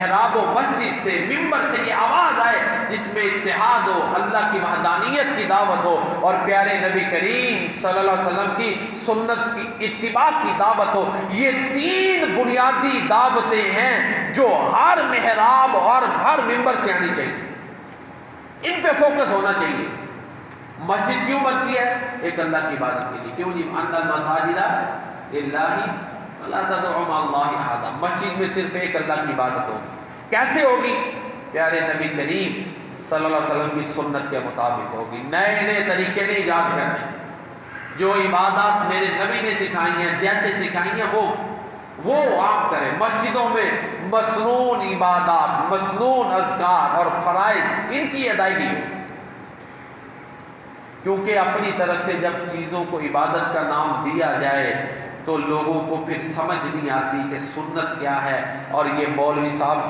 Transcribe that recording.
محراب و مسجد سے، ممبر سے یہ آواز آئے جس میں اتحاد ہو، اللہ کی وحدانیت کی دعوت ہو اور پیارے نبی کریم صلی اللہ علیہ وسلم کی سنت کی اتباع کی دعوت ہو۔ یہ تین بنیادی دعوتیں ہیں جو ہر محراب اور ہر ممبر سے آنی چاہیے، ان پہ فوکس ہونا چاہیے۔ مسجد کیوں بنتی ہے؟ ایک اللہ کی عبادت کے لیے۔ کیوں جی؟ ان المساجد للہ فلا تدعوا مع اللہ احدا، مسجد میں صرف ایک اللہ کی عبادت ہوگی۔ کیسے ہوگی؟ پیارے نبی کریم صلی اللہ علیہ وسلم کی سنت کے مطابق ہوگی۔ نئے نئے طریقے نہیں ایجاد کرنے، جو عبادات میرے نبی نے سکھائی ہیں، جیسے سکھائی ہیں وہ آپ کریں۔ مسجدوں میں مسنون عبادات، مسنون اذکار اور فرائض، ان کی ادائیگی ہو، کیونکہ اپنی طرف سے جب چیزوں کو عبادت کا نام دیا جائے تو لوگوں کو پھر سمجھ نہیں آتی کہ سنت کیا ہے، اور یہ مولوی صاحب